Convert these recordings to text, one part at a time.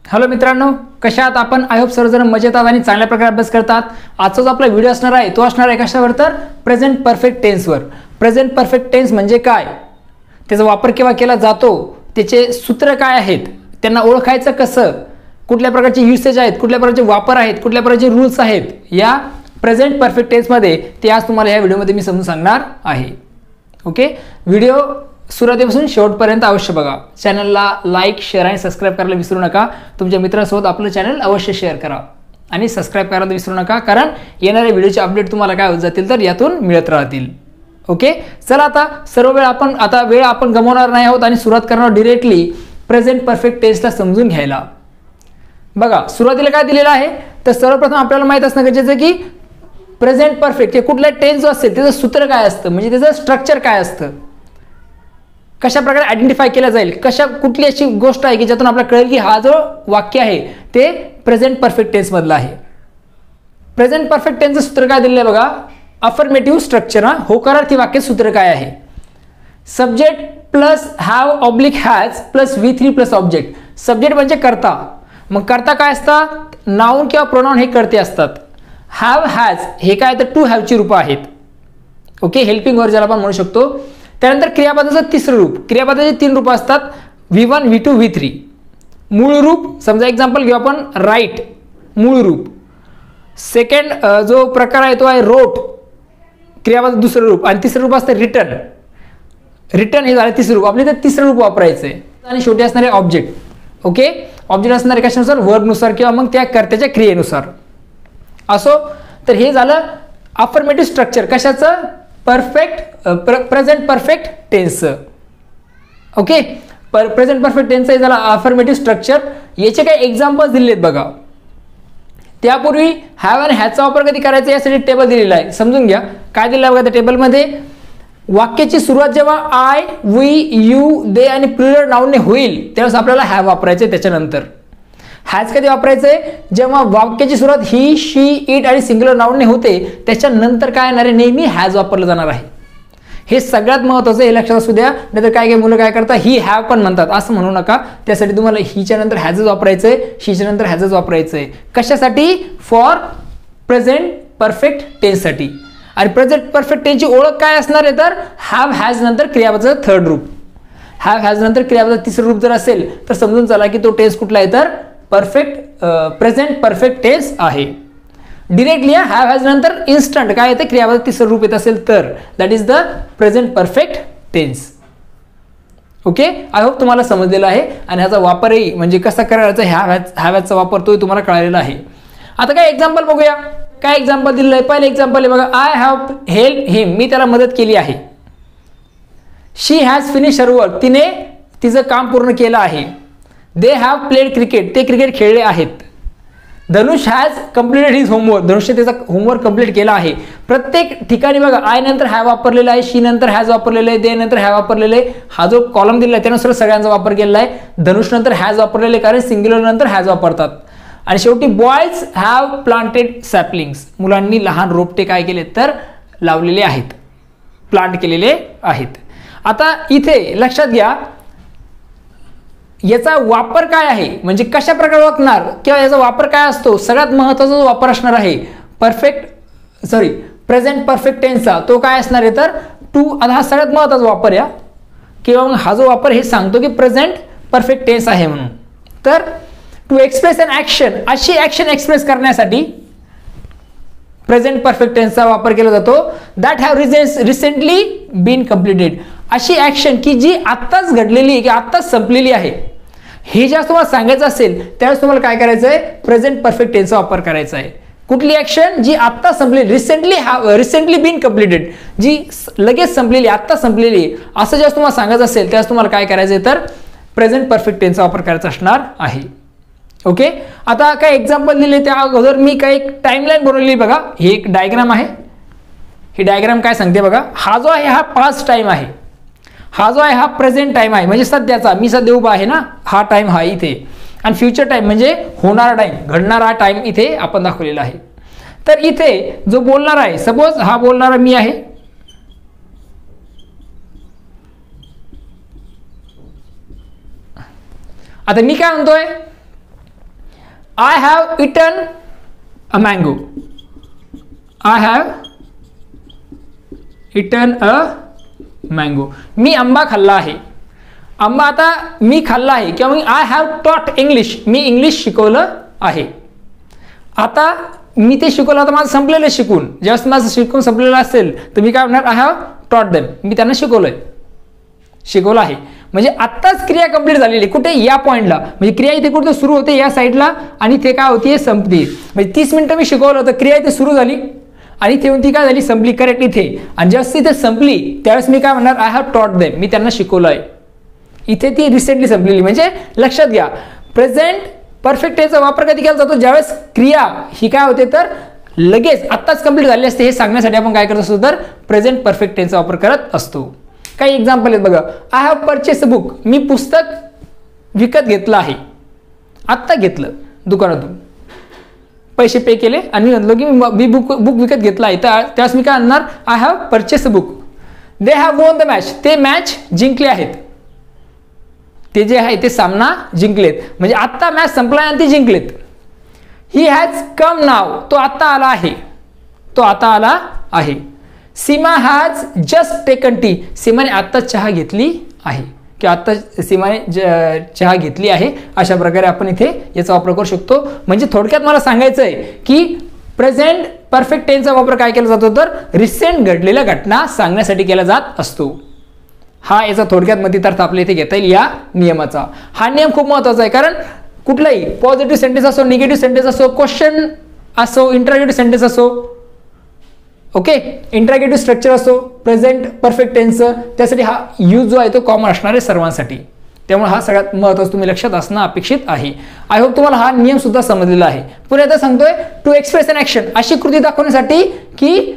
Hello मित्रांनो, कशा आहात आपण? आय होप सर्वजण मजेत आहात आणि चांगल्या प्रकारे अभ्यास करतात. आजचा जो आपला व्हिडिओ असणार आहे तो असणार आहे कशावर? तर प्रेझेंट परफेक्ट टेन्सवर. प्रेझेंट परफेक्ट टेन्स म्हणजे काय, त्याचा वापर केव्हा केला जातो, त्याचे सूत्र काय आहेत, त्यांना ओळखायचं कसं, कुठल्या प्रकारचे युसेज आहेत, कुठल्या प्रकारचे वापर आहेत, कुठल्या प्रकारचे रूल्स आहेत, या प्रेझेंट परफेक्ट टेन्समध्ये ते आज तुम्हाला या व्हिडिओमध्ये मी समजून सांगणार आहे. ओके, व्हिडिओ सुरुवातीपासून शेवटपर्यंत अवश्य बघा. चॅनलला लाईक, शेअर आणि सबस्क्राईब करायला विसरू नका. तुमच्या मित्रांसोबत आपलं चॅनल अवश्य शेअर करा आणि सबस्क्राईब करायला विसरू नका, कारण येणाऱ्या व्हिडिओचे अपडेट तुम्हाला काय होत जातील तर यातून मिळत राहतील. ओके, चला आता सर्व वेळ आपण गमावणार नाही आहोत आणि सुरुवात करणार डायरेक्टली प्रेझेंट परफेक्ट टेन्सला समजून घ्यायला. बघा, सुरुवातीला काय दिलेलं आहे तर सर्वप्रथम आपल्याला माहित असणं गरजेचं की प्रेझेंट परफेक्ट हे कुठला टेन्स जो असेल त्याचं सूत्र काय असतं, म्हणजे त्याचं स्ट्रक्चर काय असतं, कशा प्रकारे आयडेंटिफाय केला जाईल, कुठली अशी गोष्ट आहे की ज्यातून आपल्याला कळेल की हा जो वाक्य आहे ते प्रेझेंट परफेक्ट टेन्स मधला आहे. प्रेझेंट परफेक्ट टेन्सचं सूत्र काय दिलेलं आहे बघा, अफर्मेटिव्ह स्ट्रक्चर. होकारार्थी वाक्य सूत्र काय आहे? Subject plus have oblique has plus V3 plus object. Subject म्हणजे कर्ता, मग कर्ता काय असतात? नाउन किंवा प्रोनाउन हे कर्ते असतात. हॅव हॅज हे काय तर टू हॅवची रूपं आहेत. ओके, हेल्पिंग वर्ब ज्याला आपण म्हणू शकतो. त्यानंतर क्रियापदाचं तिसरं रूप. क्रियापदाचे 3 रूप असतात, V1, V2, V3. मूळ रूप, समजा एक्झाम्पल घेऊ आपण, राईट मूळ रूप. सेकंड जो प्रकार आहे तो आहे रोट, क्रियापदाचं दुसरं रूप. आणि तिसरं रूप असतं रिटर्न. रिटर्न हे झालं तिसरं रूप. आपल्याला ते तिसरं रूप वापरायचं आहे. आणि शेवटी असणारे ऑब्जेक्ट. ओके, ऑब्जेक्ट असणारे कशानुसार? वर्बनुसार किंवा मग त्या कर्त्याच्या क्रियेनुसार. असो, तर हे झालं अफर्मेटिव्ह स्ट्रक्चर कशाचं? Present perfect tense. Okay, present perfect tense हे झालं अफर्मेटिव्ह स्ट्रक्चर. याचे काही एक्झाम्पल्स दिलेत बघा. त्यापूर्वी हॅव आणि हॅजचा वापर कधी करायचा यासाठी टेबल दिलेला आहे, समजून घ्या. काय दिलं आहे बघा त्या टेबलमध्ये? वाक्याची सुरुवात जेव्हा आय, वी, यू, दे आणि प्लुरल नाउनने होईल त्यावेळेस आपल्याला हॅव वापरायचे. त्याच्यानंतर हॅज कधी वापरायचंय? जेव्हा वाक्याची सुरुवात ही, शी, इट आणि सिंग्युलर नाउनने होते त्याच्यानंतर काय येणार आहे? नेहमी हॅज वापरलं जाणार आहे. हे सगळ्यात महत्त्वाचं, हे लक्षात असू द्या. नाहीतर काय मुलं काय करतात, ही हॅव पण म्हणतात, असं म्हणू नका. त्यासाठी तुम्हाला हीच्या नंतर हॅजच वापरायचंय, शीच्या नंतर हॅजच वापरायचंय. कशासाठी? फॉर प्रेझेंट परफेक्ट टेन्ससाठी. आणि प्रेझेंट परफेक्ट टेन्सची ओळख काय असणार आहे तर हॅव हॅज नंतर क्रियापदाचं थर्ड रूप. हॅव हॅज नंतर क्रियापदाचं तिसरं रूप जर असेल तर समजून चला की तो टेन्स कुठला आहे तर प्रेझेंट परफेक्ट टेन्स आहे. डिरेक्टली हॅव हॅज नंतर इन्स्टंट काय येते? क्रियापदाचं तिसरं रूप येत असेल तर that is the present perfect tense. Okay, I hope तुम्हाला समजलेलं आहे आणि ह्याचा वापरही म्हणजे कसा करायचा, हॅव हॅजचा वापर तोही तुम्हाला कळलेला आहे. आता काय एक्झाम्पल बघूया. काय एक्झाम्पल दिलेलं आहे? पहिलं एक्झाम्पल आहे बघा, आय हॅव हेल्प हिम, मी त्याला मदत केली आहे. She has finish her work, तिने तिचं काम पूर्ण केलं आहे. दे हॅव प्लेड क्रिकेट, ते क्रिकेट खेळले आहेत. धनुष हॅज कम्प्लिटेड हिज होमवर्क, धनुषने त्याचा होमवर्क कम्प्लीट केला आहे. प्रत्येक ठिकाणी बघा आय नंतर हॅव वापरलेला आहे, शी नंतर हॅज वापरलेलं आहे, दे नंतर हॅव वापरलेलं आहे. हा जो कॉलम दिला आहे त्यानुसार सगळ्यांचा वापर केलेला आहे. धनुष नंतर हॅज वापरलेले आहे कारण सिंग्युलर नंतर हॅज वापरतात. आणि शेवटी बॉयज हॅव प्लांटेड सॅपलिंग्स, मुलांनी लहान रोपटे काय केले तर लावलेले आहेत, प्लांट केलेले आहेत. आता इथे लक्षात घ्या याचा वापर काय आहे, म्हणजे कशा प्रकारे वागणार किंवा याचा वापर काय असतो. सगळ्यात महत्त्वाचा जो वापर असणार आहे प्रेझेंट परफेक्ट टेन्सचा तो काय असणार आहे तर टू. आता हा सगळ्यात महत्त्वाचा वापर या किंवा मग हा जो वापर हे सांगतो की प्रेझेंट परफेक्ट टेन्स आहे म्हणून. तर टू एक्सप्रेस अन ॲक्शन, अशी ॲक्शन एक्सप्रेस करण्यासाठी प्रेझेंट परफेक्ट टेन्सचा वापर केला जातो. That have recently been completed, अशी ॲक्शन की जी आत्ताच घडलेली आहे की आत्ताच संपलेली आहे. हे ज्या तुम्हाला सांगायचं असेल त्यावेळेस तुम्हाला काय करायचं आहे? प्रेझेंट परफेक्ट टेन्सचा वापर करायचा आहे. कुठली ॲक्शन? जी आत्ता संपलेली, रिसेंटली बीन कम्प्लिटेड, जी लगेच संपलेली, आत्ता संपलेली, असं जेव्हा तुम्हाला सांगायचं असेल त्यावेळेस तुम्हाला काय करायचं आहे तर प्रेझेंट परफेक्ट टेन्सचा वापर करायचा असणार आहे. ओके, आता काय एक्झाम्पल दिले त्या अगोदर मी काय एक टाइमलाईन बनवलेली बघा. ही एक डायग्राम आहे. ही डायग्राम काय सांगते बघा, हा जो आहे हा पास्ट टाइम आहे, हा जो आहे हा प्रेझेंट टाइम आहे म्हणजे सध्याचा, मी सध्या उभा आहे ना, हा टाइम हा इथे. आणि फ्युचर टाइम म्हणजे होणारा टाइम, घडणारा टाइम इथे आपण दाखवलेला आहे. तर इथे जो बोलणार आहे, सपोज हा बोलणारा मी आहे, आता मी काय म्हणतोय I have eaten a mango. I have eaten a mango. मी आंबा खाल्ला आहे. आंबा आता मी खाल्ला आहे किंवा मग आय हॅव टॉट इंग्लिश. मी इंग्लिश शिकवलं आहे. आता मी ते शिकवलं, आता माझं संपलेलं शिकून. ज्यावेळेस माझं शिकून संपलेलं असेल तर मी काय म्हणणार, आय हॅव टॉट देम. मी त्यांना शिकवलं आहे. म्हणजे आत्ताच क्रिया कंप्लीट झालेली. कुठे? या पॉईंटला. म्हणजे क्रिया इथे कुठे सुरू होते, या साईडला, आणि ते काय होती, संपते. म्हणजे 30 मिनिटं मी शिकवलं होतं, क्रिया इथे सुरू झाली आणि इथे ती काय झाली, संपली. करेक्ट इथे. आणि ज्यावेळेस इथे संपली त्यावेळेस मी काय म्हणणार, आय हॅव टॉट देम. मी त्यांना शिकवलं आहे. इथे ती रिसेंटली संपलेली. म्हणजे लक्षात घ्या, प्रेझेंट परफेक्ट टेन्सचा वापर कधी केला जातो, ज्यावेळेस क्रिया ही काय होते तर लगेच आत्ताच कंप्लीट झाली असते. हे सांगण्यासाठी आपण काय करत असतो तर प्रेझेंट परफेक्ट टेन्सचा वापर करत असतो. काही एक्झाम्पल आहेत बघा. I have purchase a book. मी पुस्तक विकत घेतलं आहे. आत्ता घेतलं दुकानातून, पैसे पे केले आणि म्हणलो की मी बुक विकत घेतला आहे. तर त्यावेळेस मी काय म्हणणार, I have purchase a book. They have won the match. ते मॅच जिंकले आहेत. ते जे आहे ते सामना जिंकलेत. म्हणजे आत्ता मॅच संपला आणि ते जिंकलेत. ही हॅज कम नाव. तो आता आला आहे. तो आता आला आहे. सीमा हॅज जस्ट टेकन टी. सीमाने आत्ता चहा घेतली आहे किंवा आत्ता सीमाने चहा घेतली आहे. अशा प्रकारे आपण इथे याचा वापर करू शकतो. म्हणजे थोडक्यात मला सांगायचं आहे की प्रेझेंट परफेक्ट टेन्सचा वापर काय केला जातो तर रिसेंट घडलेल्या घटना सांगण्यासाठी केला जात असतो. हा याचा थोडक्यात मतितार्थ आपल्या इथे घेता येईल या नियमाचा. हा नियम खूप महत्त्वाचा आहे, कारण कुठलाही पॉझिटिव्ह सेंटेन्स असो, निगेटिव्ह सेंटेन्स असो, क्वेश्चन असो, इंटरॅगेटिव्ह सेंटेन्स असो, ओके, इंटरॅगेटिव्ह स्ट्रक्चर असो, प्रेझेंट परफेक्ट टेन्सचं, त्यासाठी हा यूज जो आहे तो कॉमन असणार आहे सर्वांसाठी. त्यामुळे हा सगळ्यात महत्त्वाचा तुम्ही लक्षात असणं अपेक्षित आहे. आय होप तुम्हाला हा नियम सुद्धा समजलेला आहे. पुन्हा एकदा सांगतोय, टू एक्सप्रेस अन ॲक्शन, अशी कृती दाखवण्यासाठी की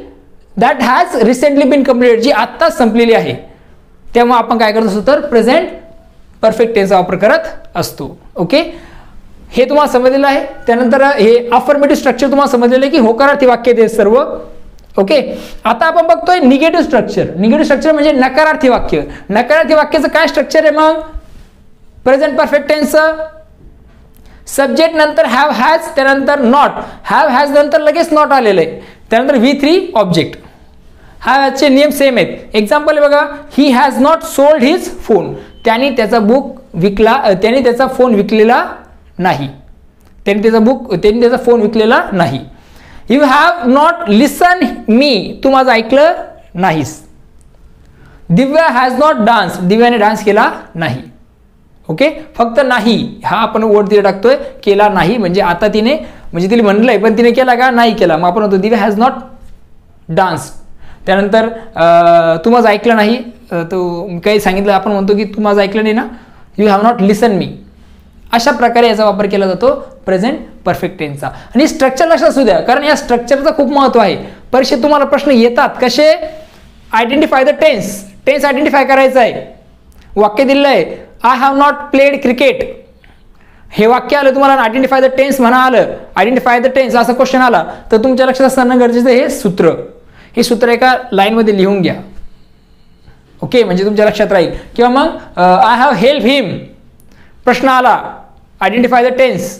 that has recently been completed, जी आत्ताच संपलेली आहे. त्यामुळे आपण काय करत असतो तर प्रेझेंट परफेक्ट टेन्सचा वापर करत असतो. ओके, हे तुम्हाला समजलेलं आहे. त्यानंतर हे अफर्मेटिव्ह स्ट्रक्चर तुम्हाला समजलेलं आहे की होकारार्थी वाक्य ते सर्व. ओके, आता आपण बघतोय निगेटिव्ह स्ट्रक्चर. निगेटिव्ह स्ट्रक्चर म्हणजे नकारार्थी वाक्य. नकारार्थी वाक्याचं काय स्ट्रक्चर आहे मग प्रेझेंट परफेक्ट टेन्सचं? सब्जेक्ट नंतर हॅव हॅज, त्यानंतर नॉट. हॅव हॅज नंतर लगेच नॉट आलेलं आहे. त्यानंतर V3 ऑब्जेक्ट. ह्याचे नियम सेम आहेत. एक्झाम्पल बघा, he has not sold his phone. त्याने त्याचा फोन विकलेला नाही. त्याने त्याचा फोन विकलेला नाही. You have not listen me. तू माझं ऐकलं नाहीस. Divya has not dance. दिव्याने डान्स केला नाही. ओके, फक्त नाही हा आपण वर्ड तिथे टाकतोय, केला नाही. म्हणजे आता तिने, म्हणजे तिला म्हणलंय पण तिने केला का? नाही केला. मग आपण म्हणतो दिव्या हॅज नॉट डान्स. त्यानंतर तू माझं ऐकलं नाही. तो काही सांगितलं, आपण म्हणतो की तू माझं ऐकलं नाही ना, यू हॅव नॉट लिसन मी. अशा प्रकारे याचा वापर केला जातो प्रेझेंट परफेक्ट टेन्सचा. आणि स्ट्रक्चर लक्षात असू द्या, कारण या स्ट्रक्चरचं खूप महत्त्व आहे. परीक्षेत तुम्हाला प्रश्न येतात कसे, identify the tense. Tense identify करायचं आहे. वाक्य दिलेलं आहे, I have not played cricket. हे वाक्य आलं तुम्हाला, आयडेंटिफाय द टेन्स म्हणा आलं, आयडेंटिफाय द टेन्स असा क्वेश्चन आला तर तुमच्या लक्षात असणं गरजेचं हे सूत्र. हे सूत्र एका लाईनमध्ये लिहून घ्या. ओके, म्हणजे तुमच्या लक्षात राहील. किंवा मग आय हॅव हेल्प हिम प्रश्न आला, आयडेंटिफाय द टेन्स,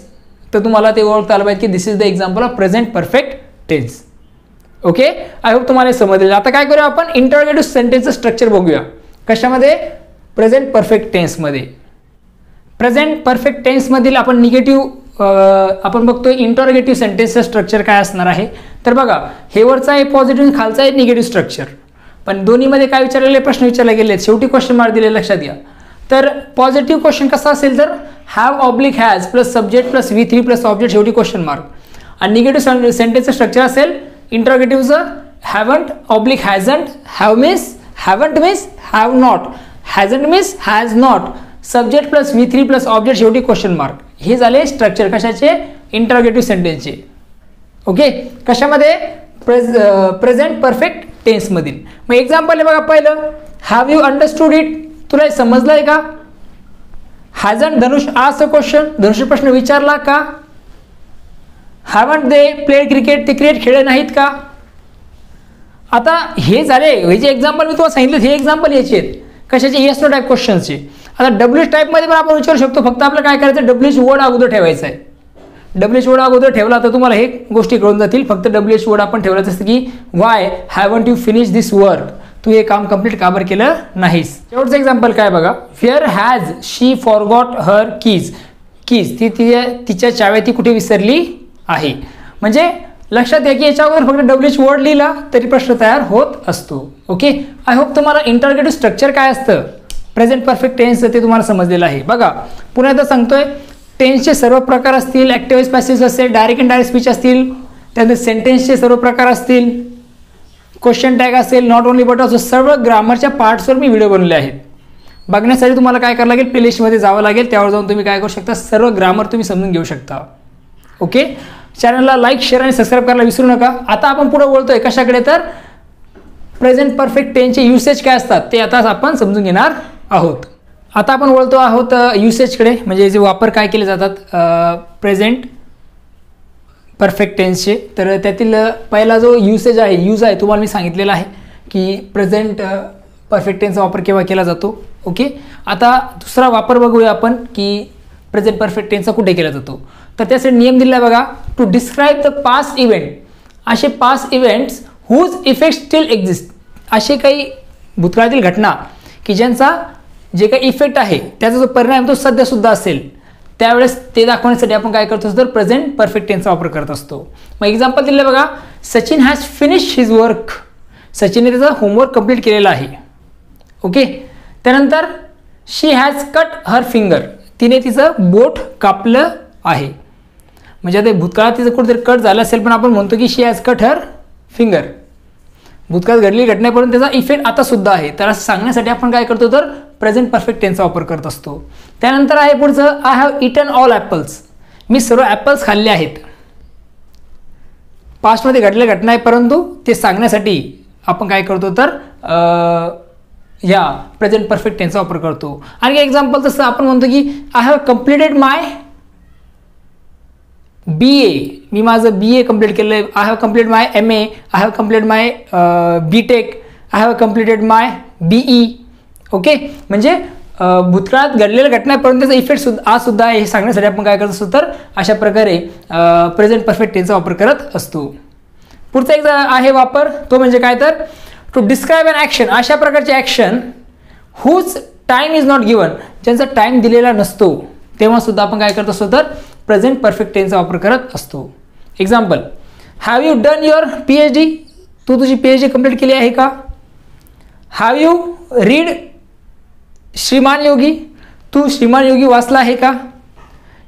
तर तुम्हाला ते ओळखता आलं पाहिजे की this is the example of present perfect tense. Okay, I hope तुम्हाला समजलेलं. आता काय करूया आपण, इंटररोगेटिव्ह सेंटेन्सचं स्ट्रक्चर बघूया. कशामध्ये? प्रेझेंट परफेक्ट टेन्समध्ये. प्रेझेंट परफेक्ट टेन्समधील आपण निगेटिव्ह आपण बघतोय इंटररोगेटिव्ह सेंटेन्सचं स्ट्रक्चर काय असणार आहे. तर बघा, हे वरचा आहे पॉझिटिव्ह, खालचा आहे निगेटिव्ह स्ट्रक्चर. पण दोन्हीमध्ये काय विचारलेले प्रश्न विचारले गेले, शेवटी क्वेश्चन मार्क दिले, लक्षात घ्या. तर पॉझिटिव्ह क्वेश्चन कसा असेल तर have oblique has plus subject plus V3 plus object, शेवटी क्वेश्चन मार्क. आणि निगेटिव्ह सेंटेन्सचं स्ट्रक्चर असेल इंटररोगेटिव्हचं haven't oblique hasn't, have means haven't means have not, hasn't means has not, subject plus V3 plus object, शेवटी question mark. हे झाले structure कशाचे? Interrogative सेंटेन्सचे. ओके, कशामध्ये? प्रेझेंट परफेक्ट टेन्समधील. मग एक्झाम्पल आहे बघा, पहिलं हॅव यू अंडरस्टूड इट. तुला हे समजलंय का? हॅझंट धनुष आस्क्ड अ क्वेश्चन, धनुष्य प्रश्न विचारला का? हॅवंट दे प्लेड क्रिकेट, ते क्रिकेट खेळले नाहीत का? आता हे झाले, हे जे एक्झाम्पल मी तुम्हाला सांगितलं हे एक्झाम्पल याचे आहेत. कशाचे? येस नो टाईप क्वेश्चनचे. आता WH टाईपमध्ये पण आपण विचारू शकतो, फक्त आपलं काय करायचं, WH वर्ड अगोदर ठेवायचं आहे. WH वर्ड अगोदर ठेवला तर तुम्हाला हे गोष्टी कळून जातील. फक्त WH वर्ड आपण ठेवला जसं की why haven't you finish this work, तू हे काम कंप्लीट का बरं केलं नाहीस. शेवटचं एक्झाम्पल काय बघा, where has she forgot her keys. Keys ती तिच्या चाव्या ती कुठे विसरली आहे. म्हणजे लक्षात घ्या की याच्या अगोदर फक्त WH वर्ड लिहिला तरी प्रश्न तयार होत असतो. ओके, आय होप तुम्हाला इंटरगेटिव्ह स्ट्रक्चर काय असतं प्रेझेंट परफेक्ट टेन्सचं ते तुम्हाला समजलेलं आहे. बघा पुन्हा एकदा सांगतोय, टेन्सचे सर्व प्रकार असतील, ॲक्टिव्ह वॉइस पॅसिव्ह असेल, डायरेक्ट इनडायरेक्ट स्पीच असतील, त्यानंतर सेंटेन्सचे सर्व प्रकार असतील, क्वेश्चन टॅग असेल, नॉट ओनली बट ऑल्सो, सर्व ग्रामरच्या पार्ट्सवर मी व्हिडिओ बनवले आहेत. बघण्यासाठी तुम्हाला काय करावं लागेल, प्लेलिस्टमध्ये जावं लागेल, त्यावर जाऊन तुम्ही काय करू शकता, सर्व ग्रामर तुम्ही समजून घेऊ शकता. ओके, चॅनलला लाईक शेअर आणि सबस्क्राईब करायला विसरू नका. आता आपण पुढे बोलतोय कशाकडे, तर प्रेझेंट परफेक्ट टेन्सचे युसेज काय असतात ते आता आपण समजून घेणार आहोत. आता आपण बोलतो आहोत युसेजकडे, म्हणजे जे वापर काय केले जातात प्रेझेंट परफेक्ट टेन्सचे. तर त्यातील पहिला जो यूज आहे तुम्हाला मी सांगितलेला आहे की प्रेझेंट परफेक्ट टेन्सचा वापर केव्हा केला जातो. ओके, आता दुसरा वापर बघूया आपण की प्रेझेंट परफेक्ट टेन्सचा कुठे केला जातो. तर त्यासाठी नियम दिला आहे बघा, to describe the past event, असे past events whose effect still exist, असे काही भूतकाळातील घटना की ज्यांचा जे काही इफेक्ट आहे त्याचा जो परिणाम तो सध्यासुद्धा असेल, त्यावेळेस ते दाखवण्यासाठी आपण काय करतो तर प्रेझेंट परफेक्ट टेन्सचा वापर करत असतो. मग एक्झाम्पल दिलं बघा, Sachin has finish his work, सचिनने त्याचा होमवर्क कंप्लीट केलेला आहे. ओके, त्यानंतर शी हॅज कट हर फिंगर, तिने तिचं बोट कापलं आहे. म्हणजे आता भूतकाळात तिचं कुठेतरी कट झालं असेल, पण आपण म्हणतो की शी हॅज कट हर फिंगर, भूतकाळात घडलेली घटनेपर्यंत त्याचा इफेक्ट आता सुद्धा आहे. तर असं सांगण्यासाठी आपण काय करतो तर प्रेझेंट परफेक्ट टेन्सचा वापर करत असतो. त्यानंतर आहे पुढचं, I have eaten all apples, मी सर्व ॲपल्स खाल्ले आहेत. पास्टमध्ये घडलेल्या घटना आहे, परंतु ते सांगण्यासाठी आपण काय करतो तर या प्रेझेंट परफेक्ट टेन्सचा वापर करतो. आणखी एक्झाम्पल तसं आपण म्हणतो की I have completed my BA, मी माझं BA कंप्लीट केलं आहे. I have complete my MA, I have complete my BTech, I have completed my BE. Okay, म्हणजे भूतकाळात घडलेल्या घटनापर्यंत त्याचा इफेक्ट सुद्धा आहे हे सांगण्यासाठी आपण काय करत असतो तर अशा प्रकारे प्रेझेंट परफेक्ट टेन्सचा वापर करत असतो. पुढचा एक आहे वापर, तो म्हणजे काय तर टू डिस्क्राईब अन ॲक्शन, अशा प्रकारचे action whose time is not given, ज्यांचा टाईम दिलेला नसतो, तेव्हा सुद्धा आपण काय करत असतो तर प्रेझेंट परफेक्ट टेन्सचा वापर करत असतो. Example, have you done your PhD, तू तुझी PhD कंप्लीट केली आहे का. Have you read Shriman Yogi, तू श्रीमान योगी वाचला आहे का.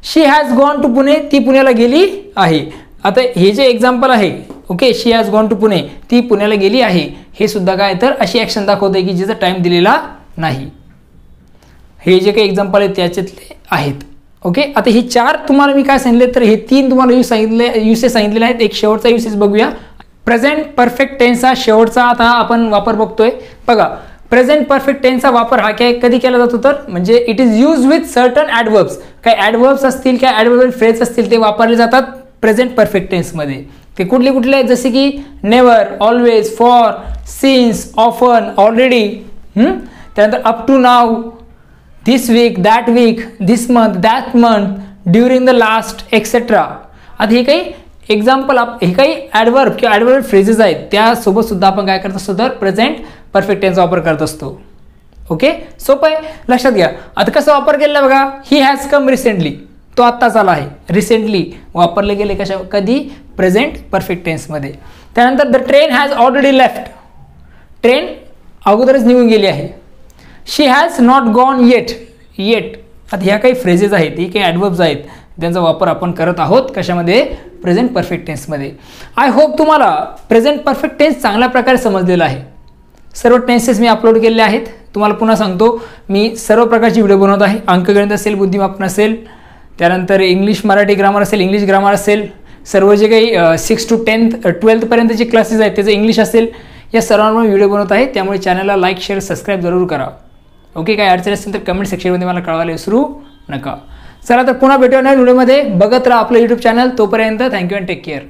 She has gone to Pune, ती पुण्याला गेली आहे. आता हे जे एक्झाम्पल आहे, okay, she has gone to Pune, ती पुण्याला गेली आहे, हे सुद्धा काय तर अशी ॲक्शन दाखवते की जिचा टाईम दिलेला नाही. हे जे काही एक्झाम्पल आहेत त्याच्यातले आहेत. ओके, आता हे 4 तुम्हाला मी काय सांगितले तर हे 3 तुम्हाला युसेस सांगितलेले आहेत. एक शेवटचा युसेस बघूया, प्रेझेंट परफेक्ट टेन्सचा शेवटचा आता आपण वापर बघतोय. बघा, प्रेझेंट परफेक्ट टेन्सचा वापर हा काय कधी केला जातो तर म्हणजे it is use with certain adverbs, काही ॲडवर्ब्स असतील काय ॲडवर्बल फ्रेज असतील ते वापरले जातात प्रेझेंट परफेक्ट टेन्समध्ये. ते कुठले आहेत जसे की never, always, for, since, often, already, त्यानंतर up to now, this week, that week, this month, that month, during the last, etc. आता हे काही एक्झाम्पल, हे काही ॲडवर्ब किंवा ॲडवर्ब फ्रेजेस आहेत, त्यासोबत सुद्धा आपण काय करत असतो तर प्रेझेंट परफेक्ट टेन्सचा वापर करत असतो. ओके, सोपं आहे, लक्षात घ्या. आता कसा वापर केला बघा, ही हॅज कम रिसेंटली, तो आत्ताच आला आहे, रिसेंटली वापरले गेले कधी प्रेझेंट परफेक्ट टेन्समध्ये. त्यानंतर the train has already left, train अगोदरच निघून गेली आहे. She has not gone yet, आता ह्या काही फ्रेजेस आहेत, हे काही ॲडवर्ब्स आहेत, त्यांचा वापर आपण करत आहोत कशामध्ये प्रेझेंट परफेक्ट टेन्समध्ये. आय होप तुम्हाला प्रेझेंट परफेक्ट टेन्स चांगल्या प्रकारे समजलेला आहे. सर्व टेन्सेस मी अपलोड केलेले आहेत. तुम्हाला पुन्हा सांगतो, मी सर्व प्रकारची व्हिडिओ बनवत आहे. अंकगणित असेल, बुद्धिमापन असेल, त्यानंतर इंग्लिश मराठी ग्रामर असेल, इंग्लिश ग्रामर असेल, सर्व जे काही 6 to 12th पर्यंतचे क्लासेस आहेत त्याचे इंग्लिश असेल, या सर्वांवर व्हिडिओ बनवत आहे. त्यामुळे चॅनलला लाईक शेअर सबस्क्राईब जरूर करा. ओके, काय अडचण असेल तर कमेंट सेक्शनमध्ये मला कळवायला विसरू नका. चला तर पुन्हा भेटूया नवीन व्हिडिओमध्ये. बघत राहा आपलं यूट्यूब चॅनल. तोपर्यंत थँक्यू अँड टेक केअर.